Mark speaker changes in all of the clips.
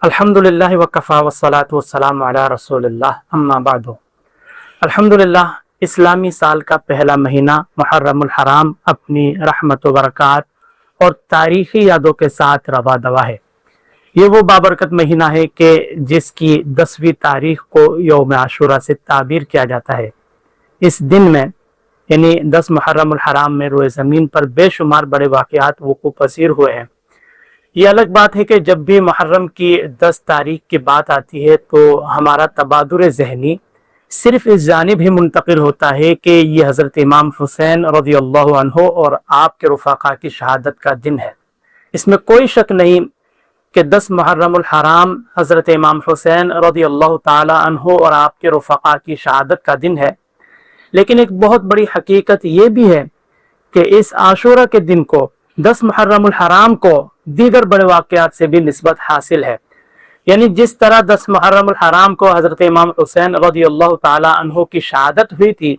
Speaker 1: الحمدللہ وکفا والصلاۃ والسلام علی رسول اللہ اما بعد۔ الحمدللہ اسلامی سال کا پہلا مہینہ محرم الحرام اپنی رحمت و برکات اور تاریخی یادوں کے ساتھ رواں دواں ہے۔ یہ وہ بابرکت مہینہ ہے کہ جس کی 10ویں تاریخ کو یوم عاشورہ سے تعبیر کیا جاتا ہے۔ اس دن میں یعنی 10 محرم الحرام میں روئے زمین پر بے شمار بڑے واقعات وقوع پذیر ہوئے ہیں۔ یہ الگ بات ہے کہ جب بھی محرم کی 10 تاریخ کی بات آتی ہے تو ہمارا تبادر ذہنی صرف اس جانب ہی منتقل ہوتا ہے کہ یہ حضرت امام حسین رضی اللہ عنہ اور آپ کے رفقا کی شہادت کا دن ہے۔ اس میں کوئی شک نہیں کہ 10 محرم الحرام حضرت امام حسین رضی اللہ تعالی عنہ اور آپ کے رفقا کی شہادت کا دن ہے، لیکن ایک بہت بڑی حقیقت یہ بھی ہے کہ اس عاشورہ کے دن کو 10 محرم الحرام کو دیگر بڑے واقعات سے بھی نسبت حاصل ہے۔ یعنی جس طرح 10 محرم الحرام کو حضرت امام حسین رضی اللہ تعالی عنہ کی شہادت ہوئی تھی،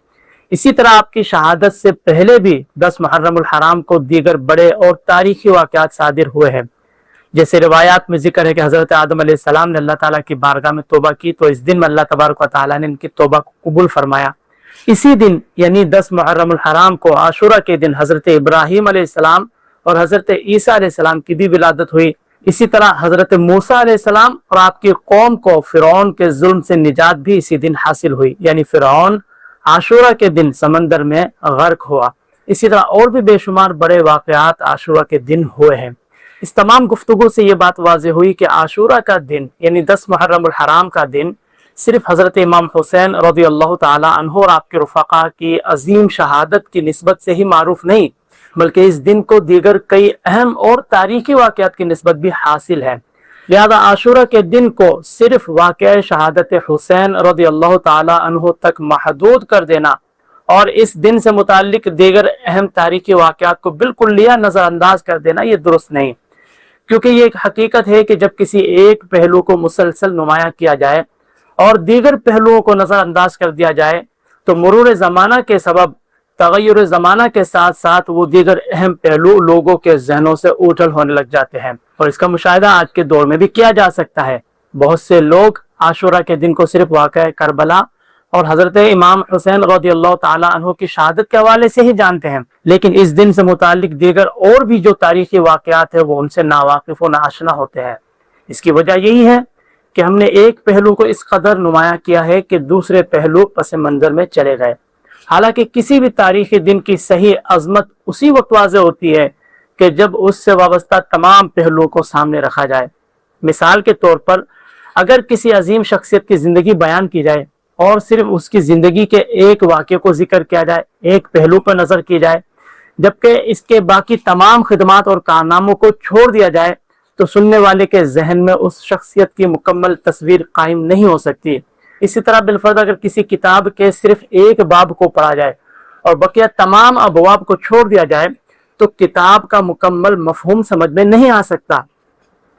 Speaker 1: اسی طرح آپ کی شہادت سے پہلے بھی 10 محرم الحرام کو دیگر بڑے اور تاریخی واقعات صادر ہوئے ہیں۔ جیسے روایات میں ذکر ہے کہ حضرت آدم علیہ السلام نے اللہ تعالیٰ کی بارگاہ میں توبہ کی تو اس دن میں اللہ تبارک و تعالیٰ نے ان کی توبہ کو قبول فرمایا۔ اسی دن یعنی 10 محرم الحرام کو عاشورہ کے دن حضرت ابراہیم علیہ السلام اور حضرت عیسیٰ علیہ السلام کی بھی ولادت ہوئی۔ اسی طرح حضرت موسیٰ علیہ السلام اور آپ کی قوم کو فرعون کے ظلم سے نجات بھی اسی دن حاصل ہوئی، یعنی فرعون عاشورہ کے دن سمندر میں غرق ہوا۔ اسی طرح اور بھی بے شمار بڑے واقعات عاشورہ کے دن ہوئے ہیں۔ اس تمام گفتگو سے یہ بات واضح ہوئی کہ عاشورہ کا دن یعنی 10 محرم الحرام کا دن صرف حضرت امام حسین رضی اللہ تعالی عنہ اور آپ کے رفقا کی عظیم شہادت کی نسبت سے ہی معروف نہیں، بلکہ اس دن کو دیگر کئی اہم اور تاریخی واقعات کی نسبت بھی حاصل ہے۔ لہذا عاشورہ کے دن کو صرف واقعہ شہادت حسین رضی اللہ تعالی عنہ تک محدود کر دینا اور اس دن سے متعلق دیگر اہم تاریخی واقعات کو بالکلیہ نظر انداز کر دینا یہ درست نہیں، کیونکہ یہ ایک حقیقت ہے کہ جب کسی ایک پہلو کو مسلسل نمایاں کیا جائے اور دیگر پہلوؤں کو نظر انداز کر دیا جائے تو مرور زمانہ کے سبب تغیر زمانہ کے ساتھ ساتھ وہ دیگر اہم پہلو لوگوں کے ذہنوں سے اوجھل ہونے لگ جاتے ہیں، اور اس کا مشاہدہ آج کے دور میں بھی کیا جا سکتا ہے۔ بہت سے لوگ عاشورہ کے دن کو صرف واقعہ کربلا اور حضرت امام حسین رضی اللہ تعالی عنہ کی شہادت کے حوالے سے ہی جانتے ہیں، لیکن اس دن سے متعلق دیگر اور بھی جو تاریخی واقعات ہیں وہ ان سے ناواقف و ناآشنا ہوتے ہیں۔ اس کی وجہ یہی ہے کہ ہم نے ایک پہلو کو اس قدر نمایاں کیا ہے کہ دوسرے پہلو پس منظر میں چلے گئے، حالانکہ کسی بھی تاریخی دن کی صحیح عظمت اسی وقت واضح ہوتی ہے کہ جب اس سے وابستہ تمام پہلوؤں کو سامنے رکھا جائے۔ مثال کے طور پر اگر کسی عظیم شخصیت کی زندگی بیان کی جائے اور صرف اس کی زندگی کے ایک واقعے کو ذکر کیا جائے، ایک پہلو پر نظر کی جائے، جبکہ اس کے باقی تمام خدمات اور کارناموں کو چھوڑ دیا جائے تو سننے والے کے ذہن میں اس شخصیت کی مکمل تصویر قائم نہیں ہو سکتی۔ اسی طرح بالفرض اگر کسی کتاب کے صرف ایک باب کو پڑھا جائے اور بقیہ تمام ابواب کو چھوڑ دیا جائے تو کتاب کا مکمل مفہوم سمجھ میں نہیں آ سکتا۔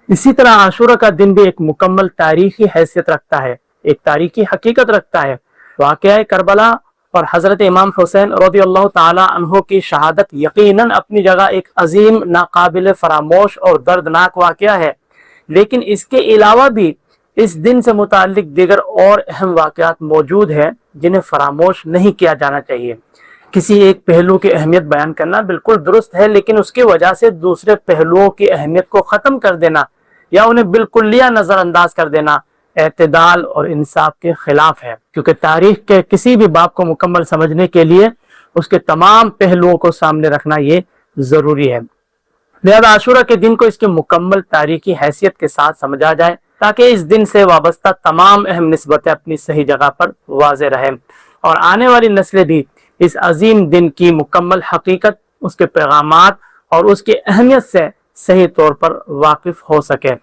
Speaker 1: اسی طرح عاشورہ کا دن بھی ایک مکمل تاریخی حیثیت رکھتا ہے، ایک تاریخی حقیقت رکھتا ہے۔ واقعہ کربلا اور حضرت امام حسین رضی اللہ تعالی عنہ کی شہادت یقیناً اپنی جگہ ایک عظیم، ناقابل فراموش اور دردناک واقعہ ہے، لیکن اس کے علاوہ بھی اس دن سے متعلق دیگر اور اہم واقعات موجود ہیں جنہیں فراموش نہیں کیا جانا چاہیے۔ کسی ایک پہلو کی اہمیت بیان کرنا بالکل درست ہے، لیکن اس کی وجہ سے دوسرے پہلوؤں کی اہمیت کو ختم کر دینا یا انہیں بالکلیہ نظر انداز کر دینا اعتدال اور انصاف کے خلاف ہے، کیونکہ تاریخ کے کسی بھی باب کو مکمل سمجھنے کے لیے اس کے تمام پہلوؤں کو سامنے رکھنا یہ ضروری ہے۔ لہذا عاشورہ کے دن کو اس کی مکمل تاریخی حیثیت کے ساتھ سمجھا جائے تاکہ اس دن سے وابستہ تمام اہم نسبتیں اپنی صحیح جگہ پر واضح رہیں اور آنے والی نسلیں بھی اس عظیم دن کی مکمل حقیقت، اس کے پیغامات اور اس کی اہمیت سے صحیح طور پر واقف ہو سکے۔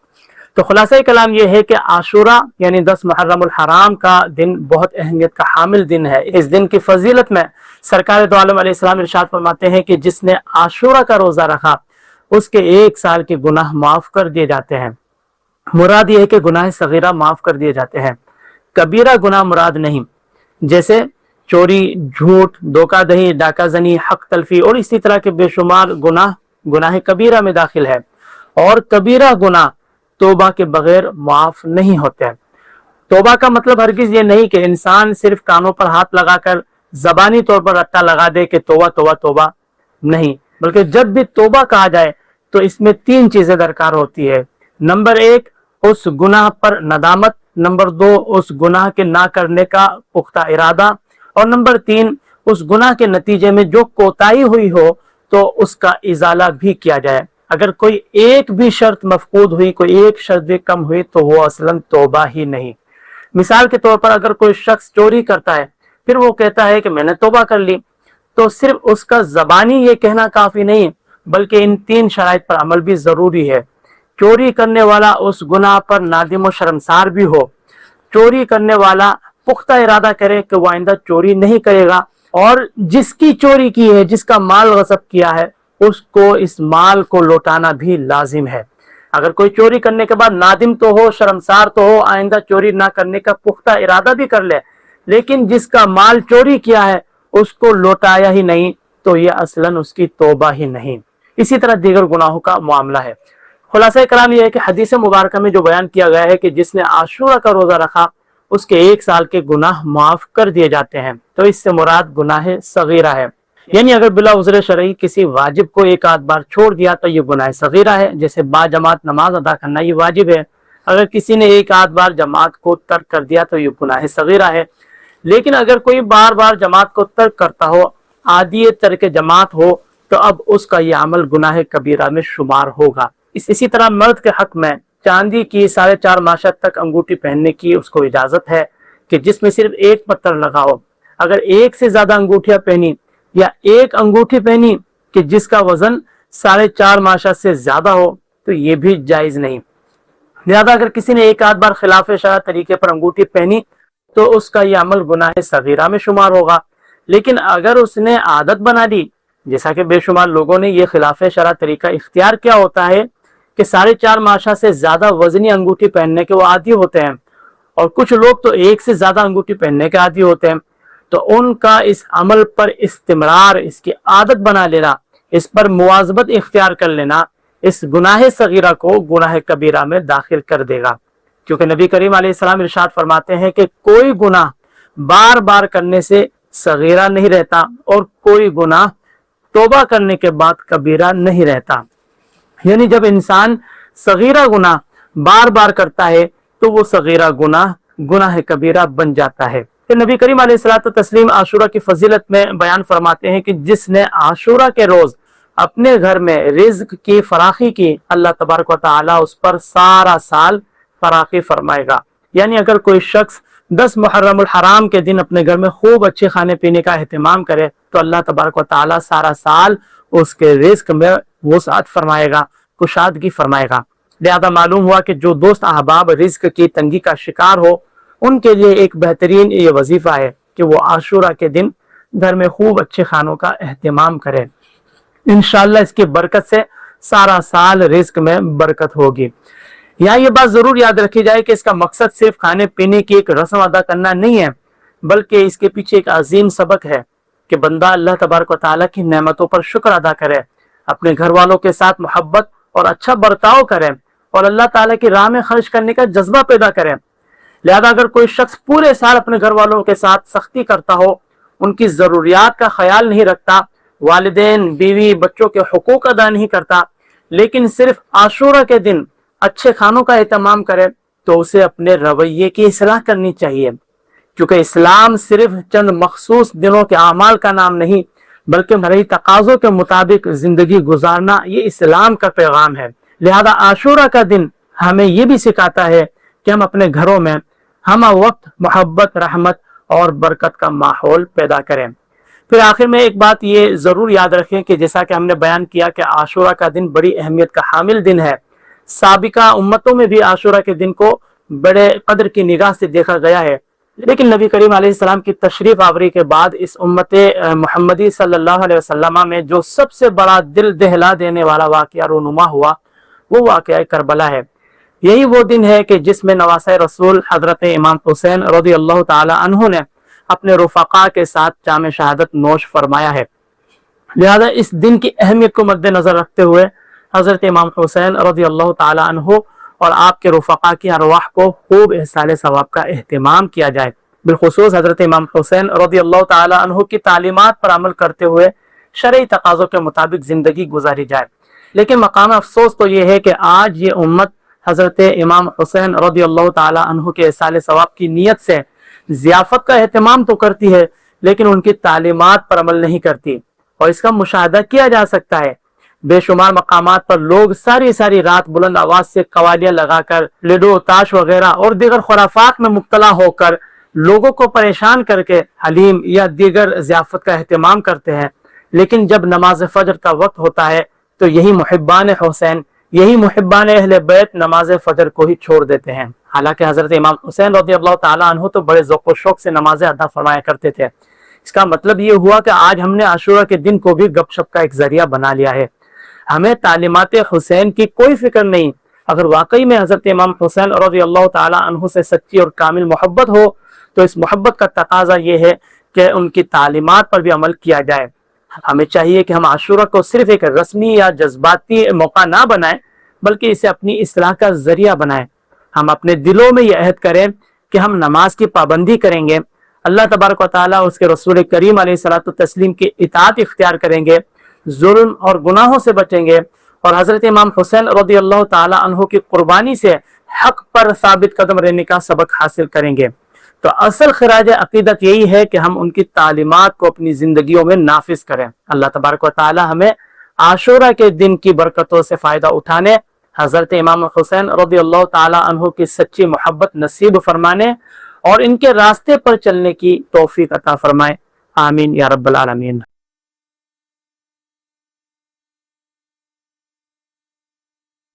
Speaker 1: تو خلاصہ کلام یہ ہے کہ عاشورہ یعنی 10 محرم الحرام کا دن بہت اہمیت کا حامل دن ہے۔ اس دن کی فضیلت میں سرکار دو عالم علیہ السلام ارشاد فرماتے ہیں کہ جس نے عاشورہ کا روزہ رکھا اس کے 1 سال کے گناہ معاف کر دیے جاتے ہیں۔ مراد یہ ہے کہ گناہ صغیرہ معاف کر دیے جاتے ہیں، کبیرہ گناہ مراد نہیں، جیسے چوری، جھوٹ، دھوکہ دہی، ڈاکہ زنی، حق تلفی اور اسی طرح کے بے شمار گناہ کبیرہ میں داخل ہے، اور کبیرہ گناہ توبہ کے بغیر معاف نہیں ہوتے ہیں۔ توبہ کا مطلب ہرگز یہ نہیں کہ انسان صرف کانوں پر ہاتھ لگا کر زبانی طور پر رٹا لگا دے کہ توبہ توبہ توبہ، نہیں، بلکہ جب بھی توبہ کہا جائے تو اس میں 3 چیزیں درکار ہوتی ہے۔ نمبر 1، اس گناہ پر ندامت، نمبر 2، اس گناہ کے نہ کرنے کا پختہ ارادہ، اور نمبر 3، اس گناہ کے نتیجے میں جو کوتاہی ہوئی ہو تو اس کا ازالہ بھی کیا جائے۔ اگر کوئی ایک بھی شرط مفقود ہوئی، کوئی ایک شرط بھی کم ہوئی تو وہ اصلاً توبہ ہی نہیں۔ مثال کے طور پر اگر کوئی شخص چوری کرتا ہے، پھر وہ کہتا ہے کہ میں نے توبہ کر لی، تو صرف اس کا زبانی یہ کہنا کافی نہیں، بلکہ ان 3 شرائط پر عمل بھی ضروری ہے۔ چوری کرنے والا اس گناہ پر نادم و شرمسار بھی ہو، چوری کرنے والا پختہ ارادہ کرے کہ وہ آئندہ چوری نہیں کرے گا، اور جس کی چوری کی ہے، جس کا مال غصب کیا ہے، اس کو اس مال کو لوٹانا بھی لازم ہے۔ اگر کوئی چوری کرنے کے بعد نادم تو ہو، شرمسار تو ہو، آئندہ چوری نہ کرنے کا پختہ ارادہ بھی کر لے، لیکن جس کا مال چوری کیا ہے اس کو لوٹایا ہی نہیں، تو یہ اصلاً اس کی توبہ ہی نہیں۔ اسی طرح دیگر گناہوں کا معاملہ ہے۔ خلاصہ کلام یہ ہے کہ حدیث مبارکہ میں جو بیان کیا گیا ہے کہ جس نے عاشورہ کا روزہ رکھا اس کے 1 سال کے گناہ معاف کر دیے جاتے ہیں، تو اس سے مراد گناہ صغیرہ ہے۔ یعنی اگر بلا عذر شرعی کسی واجب کو 1 آدھ بار چھوڑ دیا تو یہ گناہ صغیرہ ہے، جیسے با جماعت نماز ادا کرنا یہ واجب ہے۔ اگر کسی نے 1 آدھ بار جماعت کو ترک کر دیا تو یہ گناہ صغیرہ ہے۔ لیکن اگر کوئی بار بار جماعت کو ترک کرتا ہو، عادی ترک جماعت ہو، تو اب اس کا یہ عمل گناہ کبیرہ میں شمار ہوگا۔ اسی طرح مرد کے حق میں چاندی کی 4.5 ماشت تک انگوٹھی پہننے کی اس کو اجازت ہے کہ جس میں صرف 1 پتھر لگا ہو۔ اگر 1 سے زیادہ انگوٹھیاں پہنی یا 1 انگوٹھی پہنی کہ جس کا وزن 4.5 ماشت سے زیادہ ہو تو یہ بھی جائز نہیں۔ لہذا اگر کسی نے 1 آدھ بار خلاف شرع طریقے پر انگوٹھی پہنی تو اس کا یہ عمل گناہ صغیرہ میں شمار ہوگا۔ لیکن اگر اس نے عادت بنا دی، جیسا کہ بے شمار لوگوں نے یہ خلاف شرع طریقہ اختیار کیا ہوتا ہے کہ 4.5 ماشا سے زیادہ وزنی انگوٹھی پہننے کے وہ عادی ہوتے ہیں، اور کچھ لوگ تو 1 سے زیادہ انگوٹھی پہننے کے عادی ہوتے ہیں، تو ان کا اس عمل پر استمرار، اس کی عادت بنا لینا، اس پر مواظبت اختیار کر لینا، اس گناہ صغیرہ کو گناہ کبیرہ میں داخل کر دے گا۔ کیونکہ نبی کریم علیہ السلام ارشاد فرماتے ہیں کہ کوئی گناہ بار بار کرنے سے صغیرہ نہیں رہتا، اور کوئی گناہ توبہ کرنے کے بعد کبیرہ نہیں رہتا۔ یعنی جب انسان صغیرہ گناہ بار بار کرتا ہے تو وہ صغیرہ گناہ کبیرہ بن جاتا ہے۔ کہ نبی کریم علیہ الصلوۃ والتسلیم عاشورہ کی فضیلت میں بیان فرماتے ہیں کہ جس نے عاشورہ کے روز اپنے گھر میں رزق کی فراخی کی، اللہ تبارک و تعالی اس پر سارا سال فراخی فرمائے گا۔ یعنی اگر کوئی شخص 10 محرم الحرام کے دن اپنے گھر میں خوب اچھے کھانے پینے کا اہتمام کرے تو اللہ تبارک و تعالی سارا سال اس کے رزق میں وسعت فرمائے گا، کشادگی فرمائے گا۔ لہذا معلوم ہوا کہ جو دوست احباب رزق کی تنگی کا شکار ہو، ان کے لیے ایک بہترین یہ وظیفہ ہے کہ وہ عاشورہ کے دن گھر میں خوب اچھے کھانوں کا اہتمام کرے۔ انشاءاللہ اس کی برکت سے سارا سال رزق میں برکت ہوگی۔ یہاں یہ بات ضرور یاد رکھی جائے کہ اس کا مقصد صرف کھانے پینے کی ایک رسم ادا کرنا نہیں ہے، بلکہ اس کے پیچھے ایک عظیم سبق ہے کہ بندہ اللہ تبارک و تعالیٰ کی نعمتوں پر شکر ادا کرے، اپنے گھر والوں کے ساتھ محبت اور اچھا برتاؤ کرے، اور اللہ تعالیٰ کی راہ میں خرچ کرنے کا جذبہ پیدا کرے۔ لہذا اگر کوئی شخص پورے سال اپنے گھر والوں کے ساتھ سختی کرتا ہو، ان کی ضروریات کا خیال نہیں رکھتا، والدین، بیوی، بچوں کے حقوق ادا نہیں کرتا، لیکن صرف عاشورہ کے دن اچھے کھانوں کا اہتمام کرے، تو اسے اپنے رویے کی اصلاح کرنی چاہیے۔ کیونکہ اسلام صرف چند مخصوص دنوں کے اعمال کا نام نہیں، بلکہ مرئی تقاضوں کے مطابق زندگی گزارنا یہ اسلام کا پیغام ہے۔ لہذا عاشورہ کا دن ہمیں یہ بھی سکھاتا ہے کہ ہم اپنے گھروں میں ہمہ وقت محبت، رحمت اور برکت کا ماحول پیدا کریں۔ پھر آخر میں ایک بات یہ ضرور یاد رکھیں کہ جیسا کہ ہم نے بیان کیا کہ عاشورہ کا دن بڑی اہمیت کا حامل دن ہے، سابقہ امتوں میں بھی عاشورہ کے دن کو بڑے قدر کی نگاہ سے دیکھا گیا ہے، لیکن نبی کریم علیہ السلام کی تشریف آوری کے بعد اس امت محمدی صلی اللہ علیہ وسلم میں جو سب سے بڑا دل دہلا دینے والا واقعہ رونما ہوا وہ واقعہ کربلا ہے۔ یہی وہ دن ہے کہ جس میں نواسۂ رسول حضرت امام حسین رضی اللہ تعالی عنہ نے اپنے رفقا کے ساتھ جام شہادت نوش فرمایا ہے۔ لہذا اس دن کی اہمیت کو مد نظر رکھتے ہوئے حضرت امام حسین رضی اللہ تعالی عنہ اور آپ کے رفقا کی ارواح کو خوب احصال ثواب کا اہتمام کیا جائے۔ بالخصوص حضرت امام حسین رضی اللہ تعالی عنہ کی تعلیمات پر عمل کرتے ہوئے شرعی تقاضوں کے مطابق زندگی گزاری جائے۔ لیکن مقام افسوس تو یہ ہے کہ آج یہ امت حضرت امام حسین رضی اللہ تعالی عنہ کے احصال ثواب کی نیت سے ضیافت کا اہتمام تو کرتی ہے، لیکن ان کی تعلیمات پر عمل نہیں کرتی، اور اس کا مشاہدہ کیا جا سکتا ہے۔ بے شمار مقامات پر لوگ ساری رات بلند آواز سے قوالیاں لگا کر لڈو، تاش وغیرہ اور دیگر خرافات میں مبتلا ہو کر لوگوں کو پریشان کر کے حلیم یا دیگر ضیافت کا اہتمام کرتے ہیں، لیکن جب نماز فجر کا وقت ہوتا ہے تو یہی محبان حسین، یہی محبان اہل بیت نماز فجر کو ہی چھوڑ دیتے ہیں۔ حالانکہ حضرت امام حسین رضی اللہ تعالیٰ عنہ تو بڑے ذوق و شوق سے نمازیں ادا فرمایا کرتے تھے۔ اس کا مطلب یہ ہوا کہ آج ہم نے عاشورہ کے دن کو بھی گپ شپ کا ایک ذریعہ بنا لیا ہے۔ ہمیں تعلیمات حسین کی کوئی فکر نہیں۔ اگر واقعی میں حضرت امام حسین رضی اللہ تعالیٰ عنہ سے سچی اور کامل محبت ہو تو اس محبت کا تقاضا یہ ہے کہ ان کی تعلیمات پر بھی عمل کیا جائے۔ ہمیں چاہیے کہ ہم عاشورہ کو صرف ایک رسمی یا جذباتی موقع نہ بنائیں، بلکہ اسے اپنی اصلاح کا ذریعہ بنائیں۔ ہم اپنے دلوں میں یہ عہد کریں کہ ہم نماز کی پابندی کریں گے، اللہ تبارک و تعالیٰ اس کے رسول کریم علیہ الصلوۃ والتسلیم کی اطاعت اختیار کریں گے، ظلم اور گناہوں سے بچیں گے، اور حضرت امام حسین رضی اللہ تعالی عنہ کی قربانی سے حق پر ثابت قدم رہنے کا سبق حاصل کریں گے۔ تو اصل خراج عقیدت یہی ہے کہ ہم ان کی تعلیمات کو اپنی زندگیوں میں نافذ کریں۔ اللہ تبارک و تعالی ہمیں عاشورہ کے دن کی برکتوں سے فائدہ اٹھانے، حضرت امام حسین رضی اللہ تعالی عنہ کی سچی محبت نصیب فرمانے اور ان کے راستے پر چلنے کی توفیق عطا فرمائے۔ آمین یا رب العالمین۔